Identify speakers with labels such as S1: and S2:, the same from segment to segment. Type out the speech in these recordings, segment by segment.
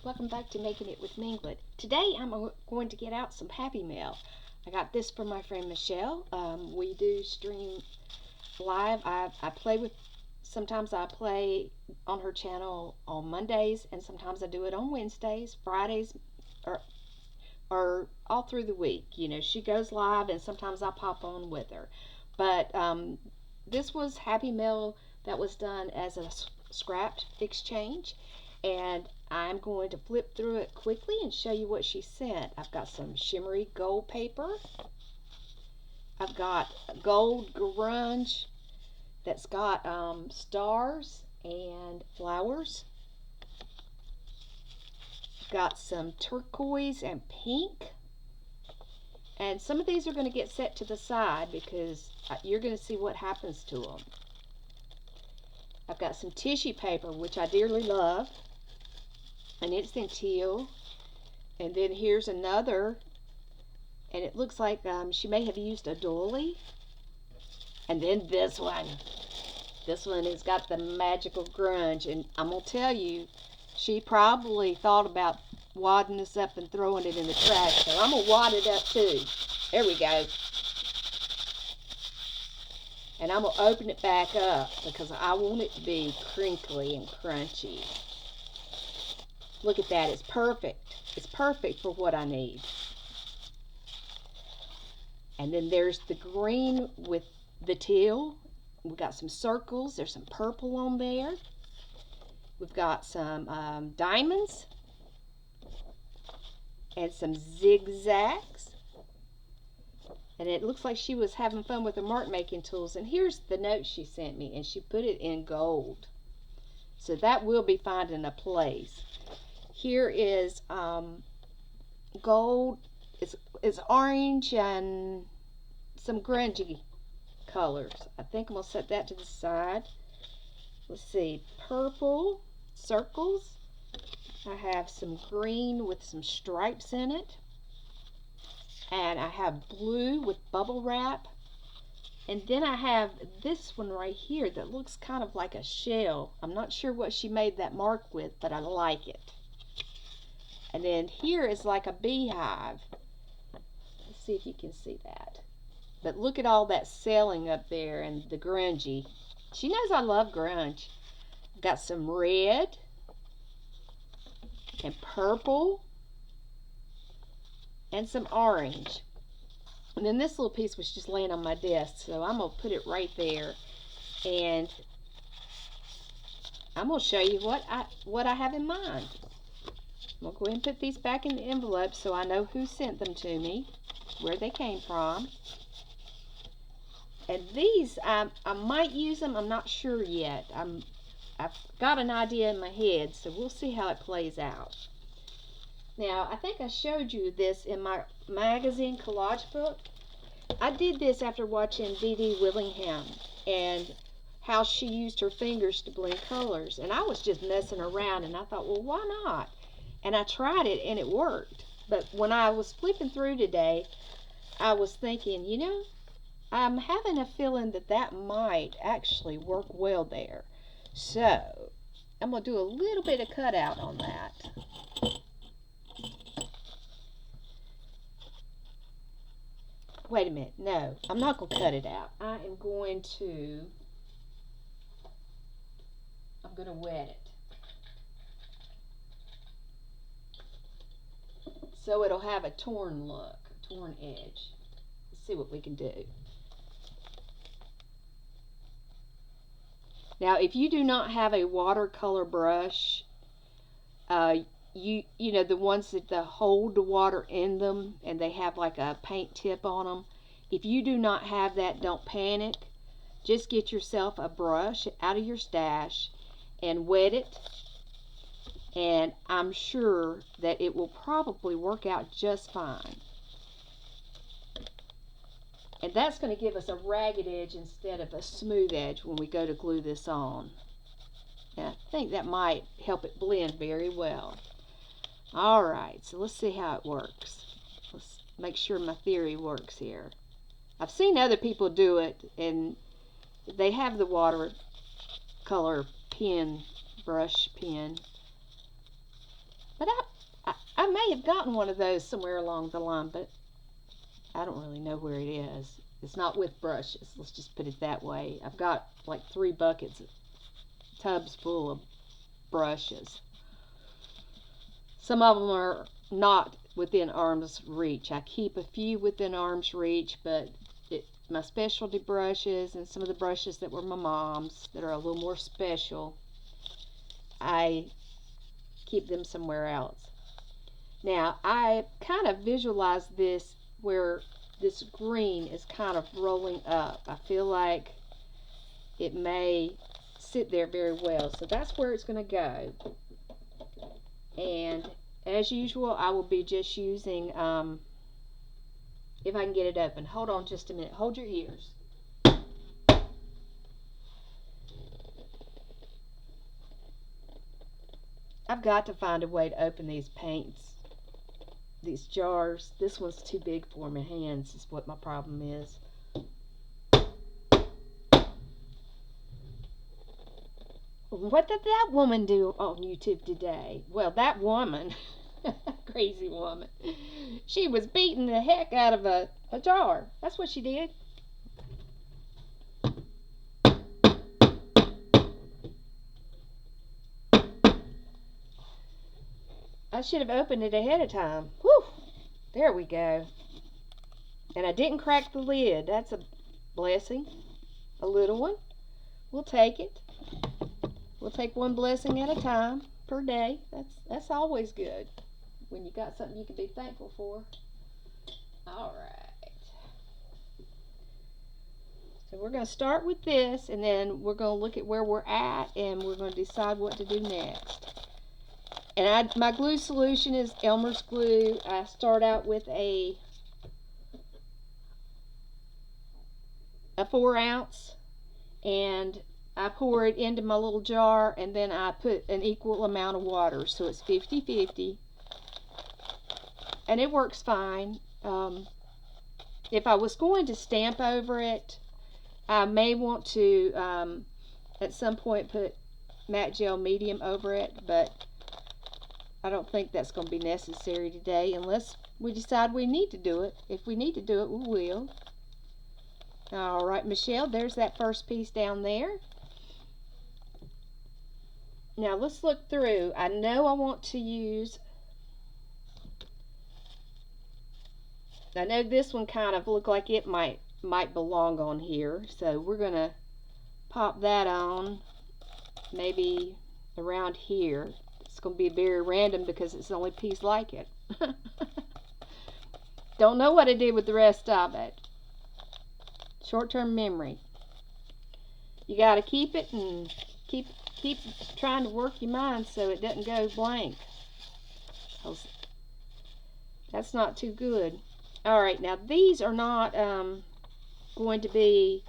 S1: Welcome back to Making It with Minglet. Today I'm going to get out some Happy Mail. I got this from my friend Michelle. We do stream live. I play with, sometimes I play on her channel on Mondays, and sometimes I do it on Wednesdays, Fridays, or, or all through the week. You know, she goes live, and sometimes I pop on with her. But this was Happy Mail that was done as a scrap exchange, and I'm going to flip through it quickly and show you what she sent. I've got some shimmery gold paper. I've got gold grunge that's got stars and flowers. I've got some turquoise and pink. And some of these are going to get set to the side because you're going to see what happens to them. I've got some tissue paper, which I dearly love, and it's in teal. And then here's another, and it looks like she may have used a doily. And then this one has got the magical grunge, and I'm going to tell you, she probably thought about wadding this up and throwing it in the trash, so I'm going to wad it up too. There we go. And I'm going to open it back up because I want it to be crinkly and crunchy. Look at that. It's perfect. It's perfect for what I need. And then there's the green with the teal. We've got some circles. There's some purple on there. We've got some diamonds and some zigzags. And it looks like she was having fun with the mark making tools. And here's the note she sent me, and she put it in gold. So that will be finding a place. Here is gold. It's orange and some grungy colors. I think I'm going to set that to the side. Let's see. Purple circles. I have some green with some stripes in it. And I have blue with bubble wrap. And then I have this one right here that looks kind of like a shell. I'm not sure what she made that mark with, but I like it. And then here is like a beehive. Let's see if you can see that. But look at all that selling up there and the grungy. She knows I love grunge. Got some red and purple and some orange. And then this little piece was just laying on my desk, so I'm going to put it right there. And I'm going to show you what I have in mind. I'm going to go ahead and put these back in the envelope so I know who sent them to me, where they came from. And these, I might use them. I'm not sure yet. I've got an idea in my head, so we'll see how it plays out. Now, I think I showed you this in my magazine collage book. I did this after watching Dee Dee Willingham and how she used her fingers to blend colors. And I was just messing around, and I thought, well, why not? And I tried it, and it worked. But when I was flipping through today, I was thinking, you know, I'm having a feeling that might actually work well there. So, I'm going to do a little bit of cutout on that. Wait a minute. No, I'm not going to cut it out. I'm going to wet it. So it'll have a torn look, a torn edge. Let's see what we can do. Now, if you do not have a watercolor brush, you know, the ones that hold the water in them and they have like a paint tip on them, if you do not have that, don't panic. Just get yourself a brush out of your stash and wet it, and I'm sure that it will probably work out just fine. And that's going to give us a ragged edge instead of a smooth edge when we go to glue this on. And I think that might help it blend very well. Alright, so let's see how it works. Let's make sure my theory works here. I've seen other people do it, and they have the watercolor pen, brush pen. But I may have gotten one of those somewhere along the line, but I don't really know where it is. It's not with brushes. Let's just put it that way. I've got like 3 buckets, tubs full of brushes. Some of them are not within arm's reach. I keep a few within arm's reach, but my specialty brushes and some of the brushes that were my mom's that are a little more special, I keep them somewhere else. Now, I kind of visualize this where this green is kind of rolling up. I feel like it may sit there very well. So that's where it's going to go. And as usual, I will be just using, if I can get it open. Hold on just a minute. Hold your ears. I've got to find a way to open these paints, these jars. This one's too big for my hands is what my problem is. What did that woman do on YouTube today? Well, that woman, crazy woman, she was beating the heck out of a jar. That's what she did. I should have opened it ahead of time. Whew! There we go. And I didn't crack the lid. That's a blessing. A little one. We'll take it. We'll take one blessing at a time per day. That's always good when you got something you can be thankful for. All right. So we're going to start with this, and then we're going to look at where we're at, and we're going to decide what to do next. And my glue solution is Elmer's glue. I start out with a 4 ounce, and I pour it into my little jar, and then I put an equal amount of water, so it's 50-50, and it works fine. If I was going to stamp over it, I may want to at some point put matte gel medium over it, but I don't think that's going to be necessary today unless we decide we need to do it. If we need to do it, we will. All right, Michelle, there's that first piece down there. Now let's look through. I know I want to use, I know this one kind of looked like it might belong on here, so we're going to pop that on maybe around here. It's going to be very random because it's the only piece like it. Don't know what I did with the rest of it. Short-term memory. You got to keep it and keep trying to work your mind so it doesn't go blank. That's not too good. Alright, now these are not going to be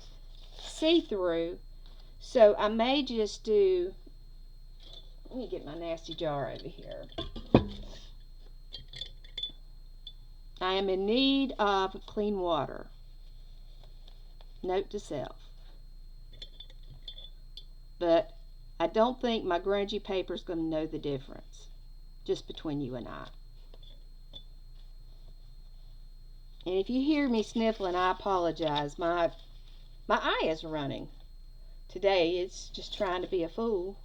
S1: see-through, so I may just do, let me get my nasty jar over here. I am in need of clean water. Note to self. But I don't think my grungy paper is going to know the difference. Just between you and I. And if you hear me sniffling, I apologize. My eye is running. Today it's just trying to be a fool.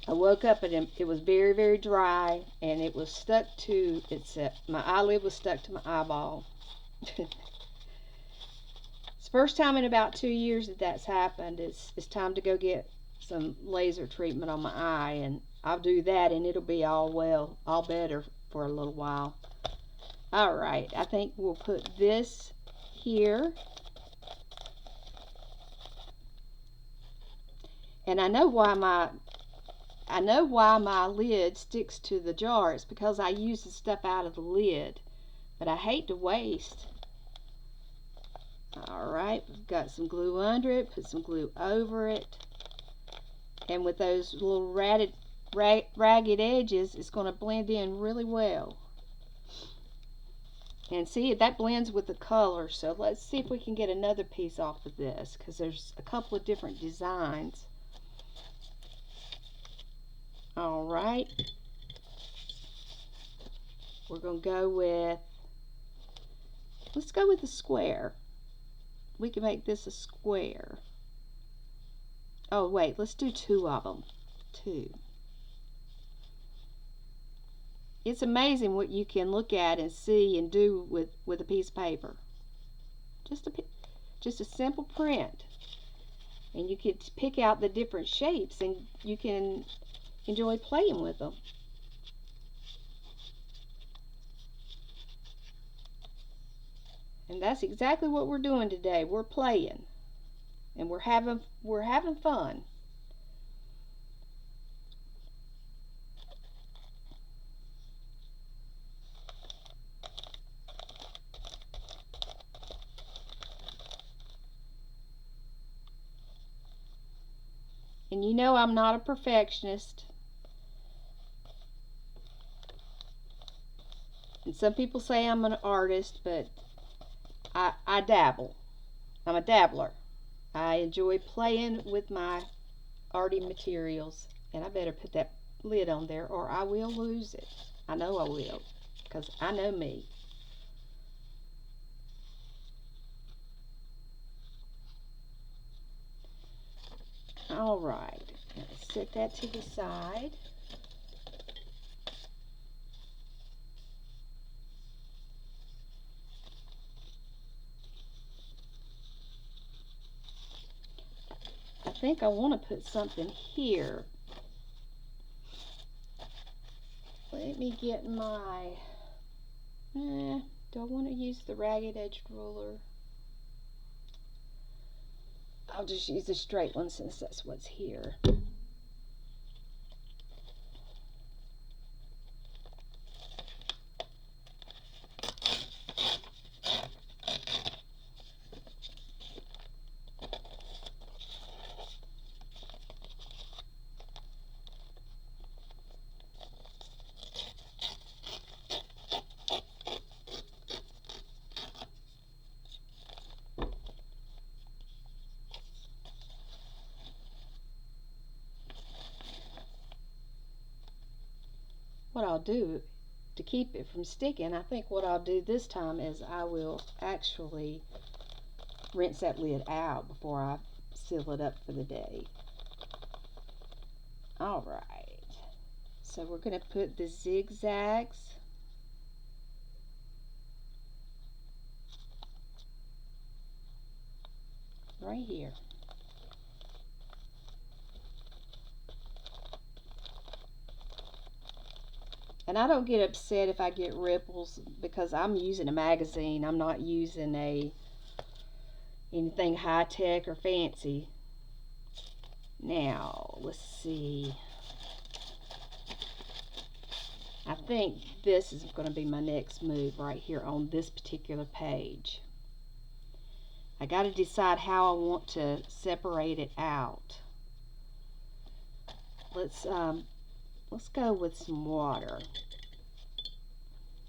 S1: I woke up and it was very, very dry, and it was stuck to, my eyelid was stuck to my eyeball. It's the first time in about 2 years that that's happened. It's time to go get some laser treatment on my eye, and I'll do that, and it'll be all better for a little while. Alright, I think we'll put this here. And I know why my lid sticks to the jar. It's because I use the stuff out of the lid. But I hate to waste. Alright, we've got some glue under it. Put some glue over it. And with those little ragged edges, it's going to blend in really well. And see, that blends with the color. So let's see if we can get another piece off of this, because there's a couple of different designs. All right. We're going to go with, let's go with the square. We can make this a square. Oh, wait, let's do two of them. Two. It's amazing what you can look at and see and do with a piece of paper. Just a simple print. And you can pick out the different shapes and you can enjoy playing with them. And that's exactly what we're doing today. We're playing. And we're having fun. And you know I'm not a perfectionist. And some people say I'm an artist, but I dabble. I'm a dabbler. I enjoy playing with my arty materials. And I better put that lid on there or I will lose it. I know I will, because I know me. All right, set that to the side. I think I want to put something here. Let me get my, do I want to use the ragged edged ruler? I'll just use a straight one since that's what's here. What I'll do to keep it from sticking, I think what I'll do this time is I will actually rinse that lid out before I seal it up for the day. All right, so we're going to put the zigzags right here. And I don't get upset if I get ripples because I'm using a magazine. I'm not using anything high tech or fancy. Now, let's see. I think this is going to be my next move right here on this particular page. I got to decide how I want to separate it out. Let's go with some water.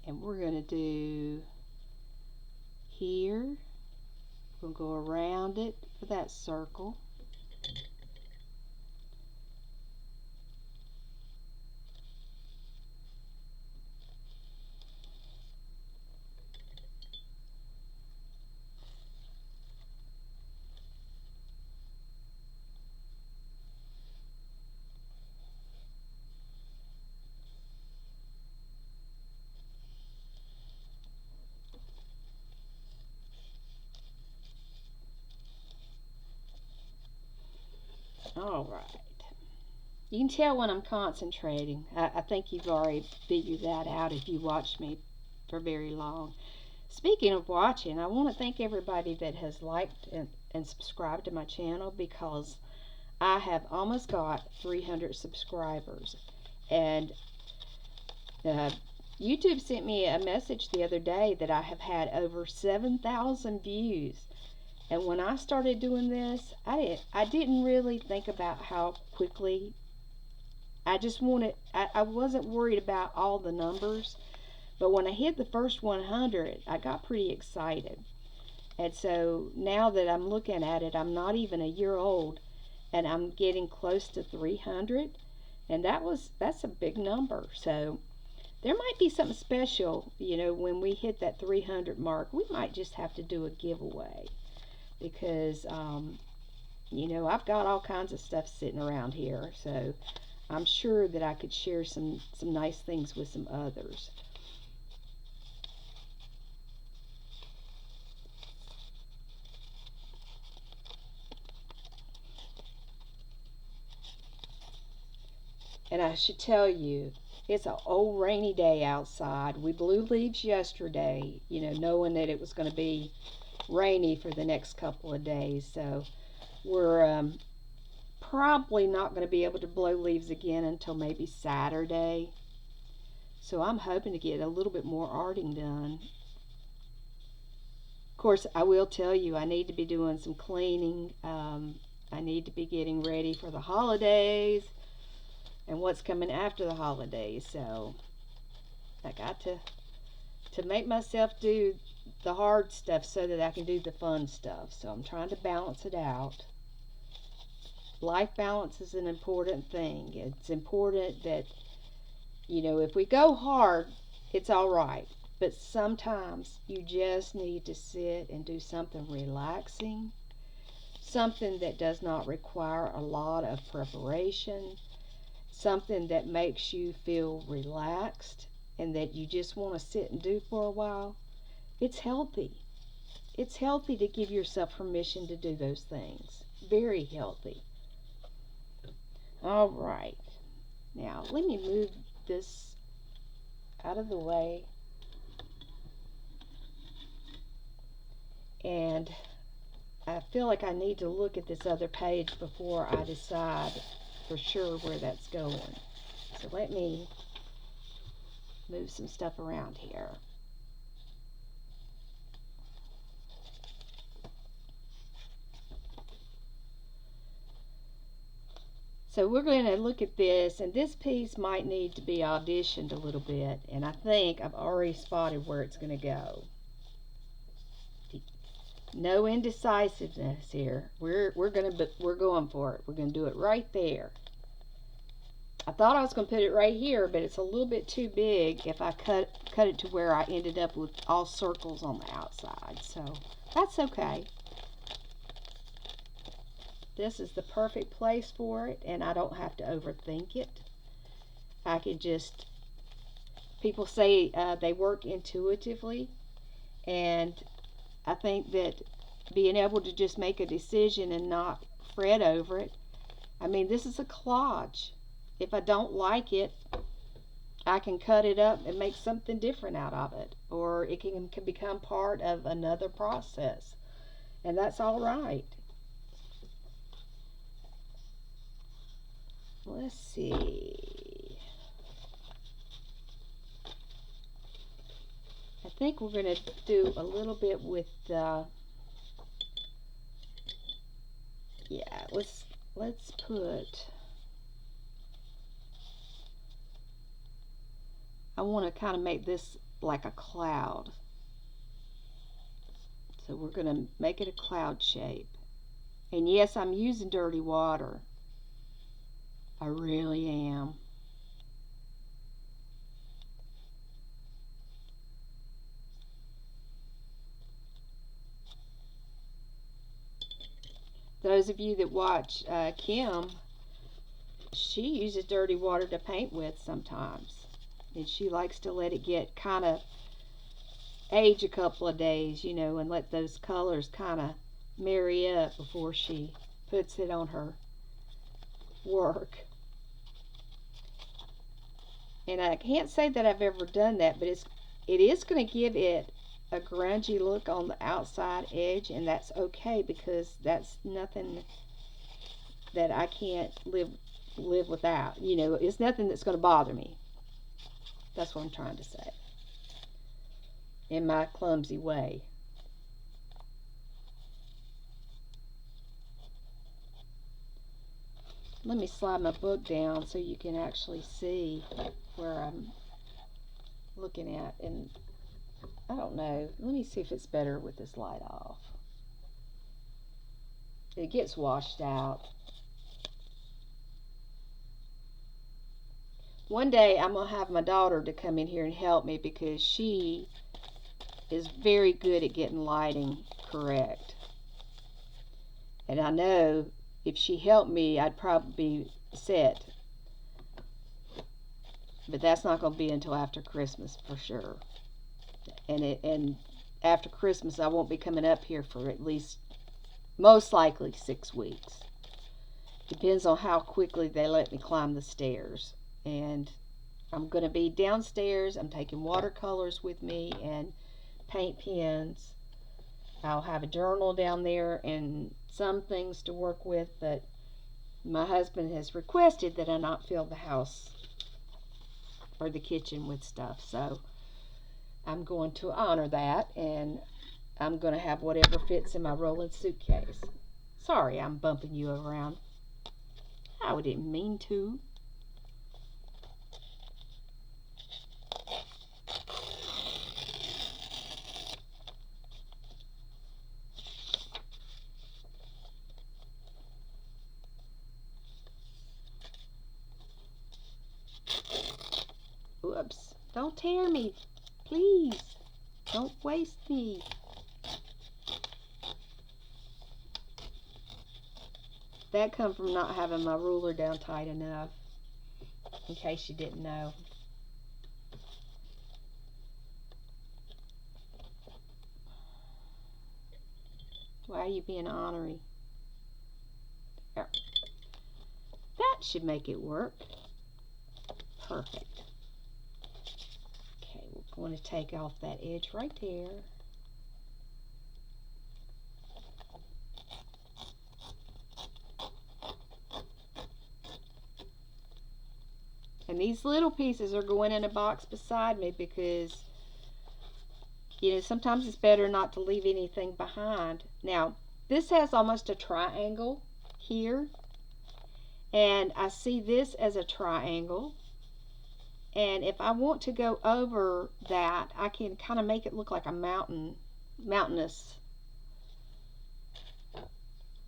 S1: And we're going to do here. We'll go around it for that circle. All right. You can tell when I'm concentrating. I think you've already figured that out if you watched me for very long. Speaking of watching, I want to thank everybody that has liked and subscribed to my channel because I have almost got 300 subscribers. And YouTube sent me a message the other day that I have had over 7,000 views. And when I started doing this, I didn't really think about how quickly. I just wanted, I wasn't worried about all the numbers, But when I hit the first 100, I got pretty excited. And so now that I'm looking at it, I'm not even a year old, and I'm getting close to 300, and that's a big number. So there might be something special, when we hit that 300 mark. We might just have to do a giveaway because I've got all kinds of stuff sitting around here, so I'm sure that I could share some nice things with some others. And I should tell you, it's an old rainy day outside. We blew leaves yesterday, knowing that it was going to be rainy for the next couple of days. So we're probably not going to be able to blow leaves again until maybe Saturday. So I'm hoping to get a little bit more arting done. Of course, I will tell you, I need to be doing some cleaning. I need to be getting ready for the holidays and what's coming after the holidays. So I got to make myself do the hard stuff so that I can do the fun stuff. So I'm trying to balance it out. Life balance is an important thing. It's important that, if we go hard, it's all right. But sometimes you just need to sit and do something relaxing, something that does not require a lot of preparation, something that makes you feel relaxed and that you just want to sit and do for a while. It's healthy. It's healthy to give yourself permission to do those things. Very healthy. All right. Now, let me move this out of the way. And I feel like I need to look at this other page before I decide for sure where that's going. So let me move some stuff around here. So we're going to look at this, and this piece might need to be auditioned a little bit, and I think I've already spotted where it's going to go. No indecisiveness here. We're going for it. We're going to do it right there. I thought I was going to put it right here, but it's a little bit too big if I cut it to where I ended up with all circles on the outside. So that's okay. This is the perfect place for it, and I don't have to overthink it. I can just, people say they work intuitively, and I think that being able to just make a decision and not fret over it. I mean, this is a collage. If I don't like it, I can cut it up and make something different out of it, or it can become part of another process, and that's all right. Let's see. I think we're going to do a little bit with yeah, let's put, I want to kind of make this like a cloud. So we're going to make it a cloud shape. And yes, I'm using dirty water. I really am. Those of you that watch Kim, she uses dirty water to paint with sometimes. And she likes to let it get kind of age a couple of days, and let those colors kind of marry up before she puts it on her work. And I can't say that I've ever done that, but it is going to give it a grungy look on the outside edge, and that's okay because that's nothing that I can't live without. It's nothing that's going to bother me. That's what I'm trying to say in my clumsy way. Let me slide my book down so you can actually see where I'm looking at, and I don't know. Let me see if it's better with this light off. It gets washed out. One day I'm going to have my daughter to come in here and help me because she is very good at getting lighting correct. And I know if she helped me, I'd probably be set. But that's not going to be until after Christmas for sure. And after Christmas, I won't be coming up here for at least, most likely, 6 weeks. Depends on how quickly they let me climb the stairs. And I'm going to be downstairs. I'm taking watercolors with me and paint pens. I'll have a journal down there and some things to work with, but my husband has requested that I not fill the house or the kitchen with stuff. So I'm going to honor that, and I'm going to have whatever fits in my rolling suitcase. Sorry, I'm bumping you around. I didn't mean to. Whoops. Don't tear me. Please. Don't waste me. That come from not having my ruler down tight enough. In case you didn't know. Why are you being ornery? There. That should make it work. Perfect. Okay, we're going to take off that edge right there. And these little pieces are going in a box beside me because, you know, sometimes it's better not to leave anything behind. Now, this has almost a triangle here. And I see this as a triangle. And if I want to go over that, I can kind of make it look like a mountainous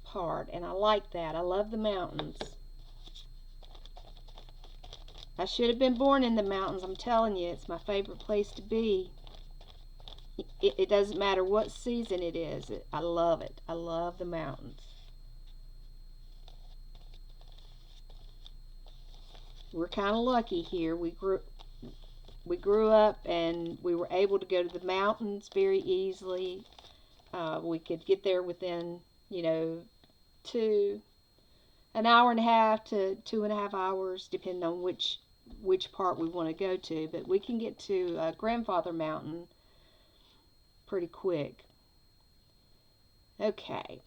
S1: part. And I like that. I love the mountains. I should have been born in the mountains. I'm telling you, it's my favorite place to be. It doesn't matter what season it is. I love it. I love the mountains. We're kind of lucky here. We grew up and we were able to go to the mountains very easily. We could get there within, you know, an hour and a half to 2.5 hours, depending on which part we want to go to. But we can get to Grandfather Mountain pretty quick. Okay.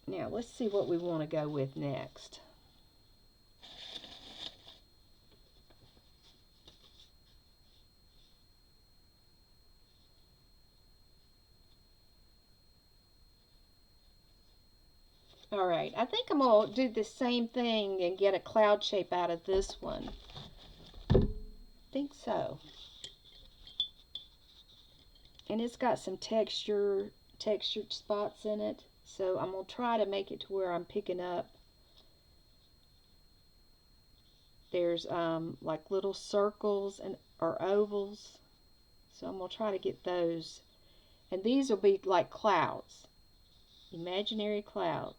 S1: Now let's see what we want to go with next. Alright, I think I'm going to do the same thing and get a cloud shape out of this one. I think so. And it's got some textured spots in it. So I'm going to try to make it to where I'm picking up. There's like little circles or ovals. So I'm going to try to get those. And these will be like clouds. Imaginary clouds.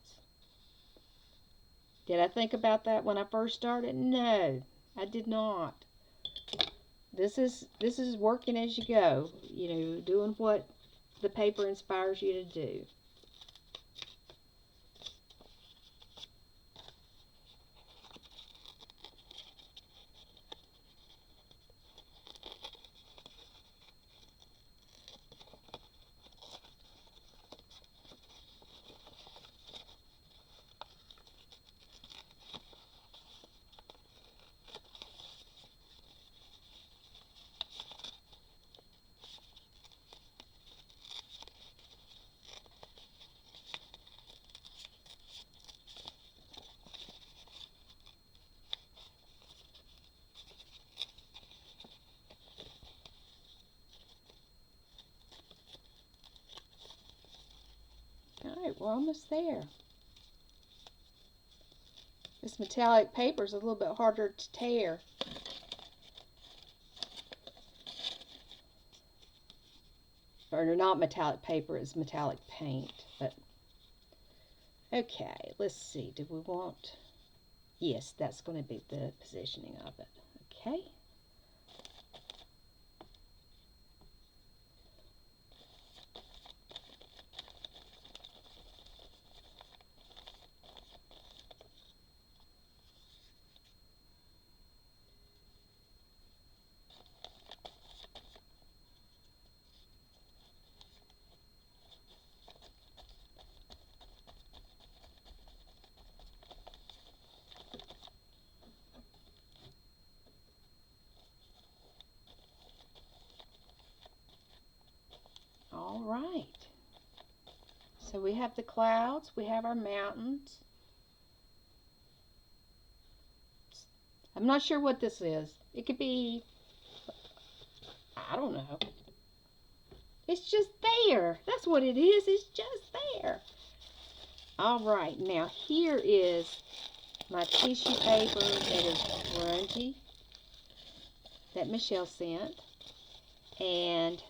S1: Did I think about that when I first started? No, I did not. This is working as you go. You know, doing what the paper inspires you to do. we're almost there. This metallic paper is a little bit harder to tear. Or not metallic paper, it's metallic paint. But okay, let's see. Do we want... Yes, that's going to be the positioning of it. Okay. All right. So we have the clouds, we have our mountains. I'm not sure what this is. It could be, I don't know. It's just there. That's what it is. It's just there. All right. Now here is my tissue paper that is grungy that Michelle sent. And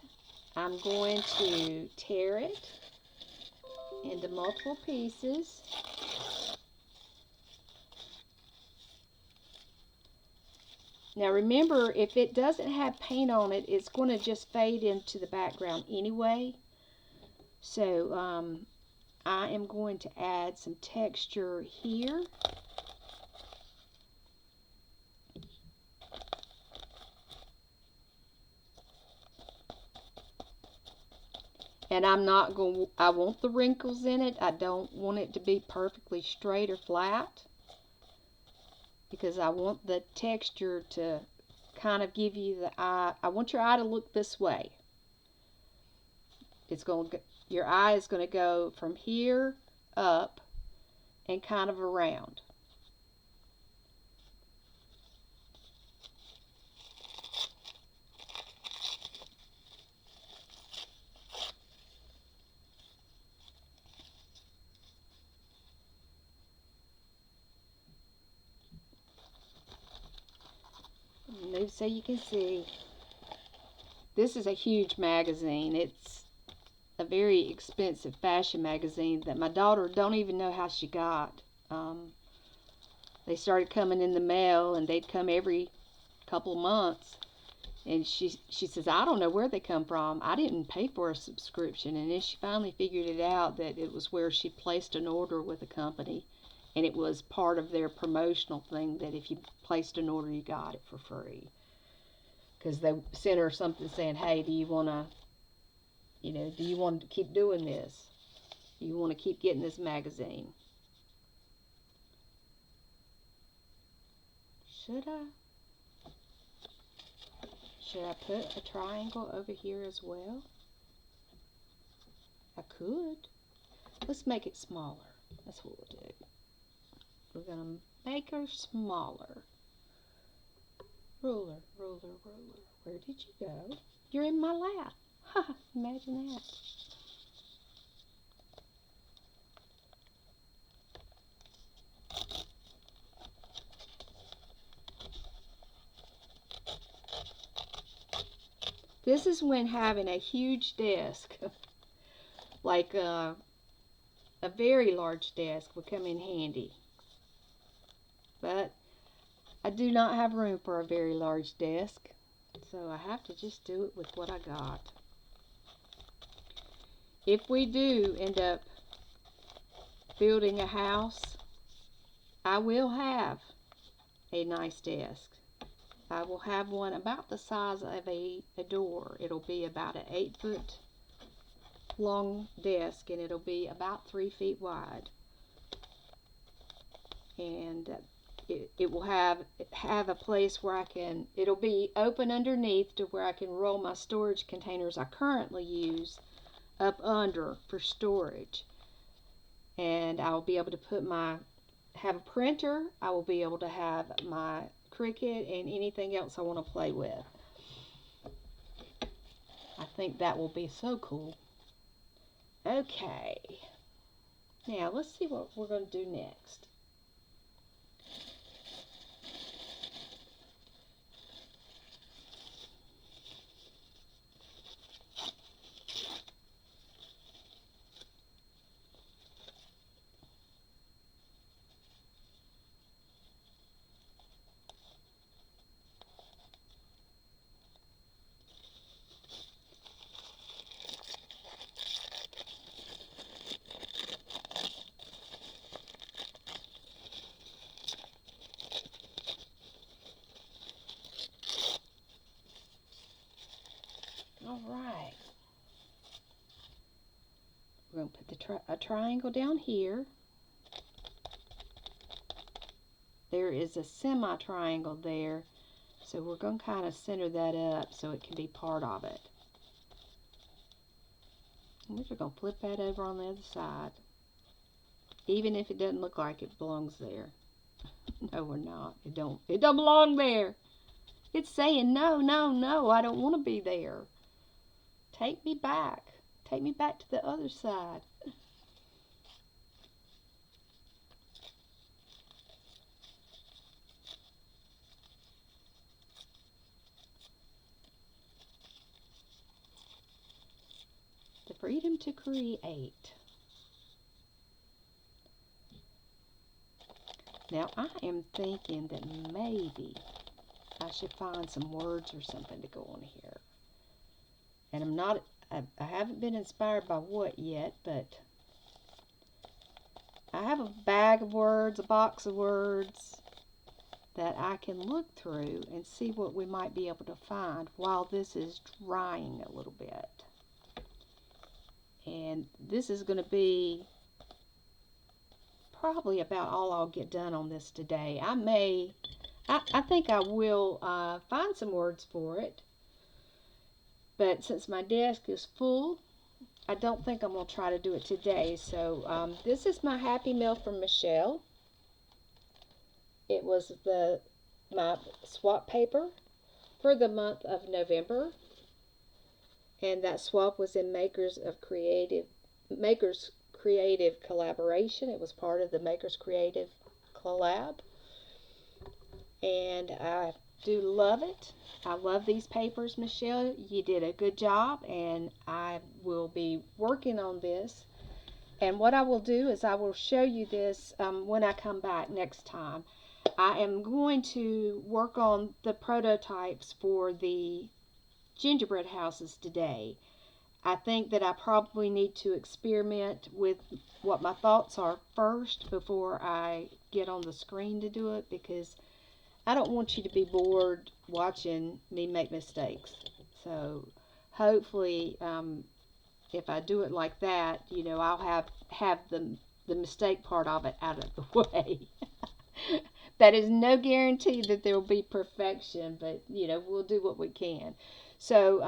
S1: I'm going to tear it into multiple pieces. Now remember, if it doesn't have paint on it, it's going to just fade into the background anyway. So I am going to add some texture here. And I want the wrinkles in it. I don't want it to be perfectly straight or flat, because I want the texture to kind of give you the eye. I want your eye to look this way. Your eye is going to go from here up and kind of around. Move so you can see. This is a huge magazine. It's a very expensive fashion magazine that my daughter don't even know how she got. They started coming in the mail, and they'd come every couple of months. And she says, I don't know where they come from. I didn't pay for a subscription. And then she finally figured it out, that it was where she placed an order with a company. And it was part of their promotional thing that if you placed an order, you got it for free. Because they sent her something saying, hey, do you want to keep doing this? Do you want to keep getting this magazine? Should I put a triangle over here as well? I could. Let's make it smaller. That's what we'll do. We're going to make her smaller. Ruler, ruler, ruler. Where did you go? You're in my lap. Ha! Imagine that. This is when having a huge desk, like a very large desk, would come in handy. But I do not have room for a very large desk, so I have to just do it with what I got. If we do end up building a house, I will have a nice desk. I will have one about the size of a door. It'll be about an 8-foot long desk, and it'll be about 3 feet wide. And it will have a place where it'll be open underneath to where I can roll my storage containers I currently use up under for storage. And I'll be able to have a printer. I will be able to have my Cricut and anything else I want to play with. I think that will be so cool. Okay. Now let's see what we're going to do next. All right. We're going to put a triangle down here. There is a semi-triangle there, so we're going to kind of center that up so it can be part of it. And we're just going to flip that over on the other side, even if it doesn't look like it belongs there. No, we're not. It don't belong there. It's saying, no, no, no, I don't want to be there. Take me back. Take me back to the other side. The freedom to create. Now, I am thinking that maybe I should find some words or something to go on here. And I haven't been inspired by what yet, but I have a bag of words, a box of words that I can look through and see what we might be able to find while this is drying a little bit. And this is going to be probably about all I'll get done on this today. I think I will find some words for it. But since my desk is full, I don't think I'm going to try to do it today. So this is my Happy Mail from Michelle. It was my swap paper for the month of November. And that swap was in Makers Creative Collaboration. It was part of the Makers Creative Collab. And I do love it. I love these papers, Michelle. You did a good job, and I will be working on this. And what I will do is I will show you this when I come back next time. I am going to work on the prototypes for the gingerbread houses today. I think that I probably need to experiment with what my thoughts are first before I get on the screen to do it, because I don't want you to be bored watching me make mistakes. So hopefully, if I do it like that, I'll have the mistake part of it out of the way. That is no guarantee that there will be perfection, but we'll do what we can. So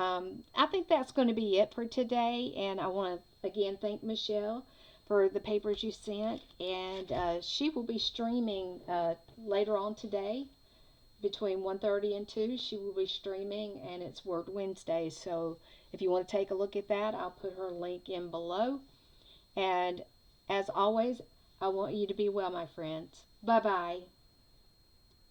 S1: I think that's going to be it for today, and I want to again thank Michelle for the papers you sent, and she will be streaming later on today between 1:30 and 2. She will be streaming, and it's Word Wednesday. So if you want to take a look at that, I'll put her link in below. And as always, I want you to be well, my friends. Bye bye.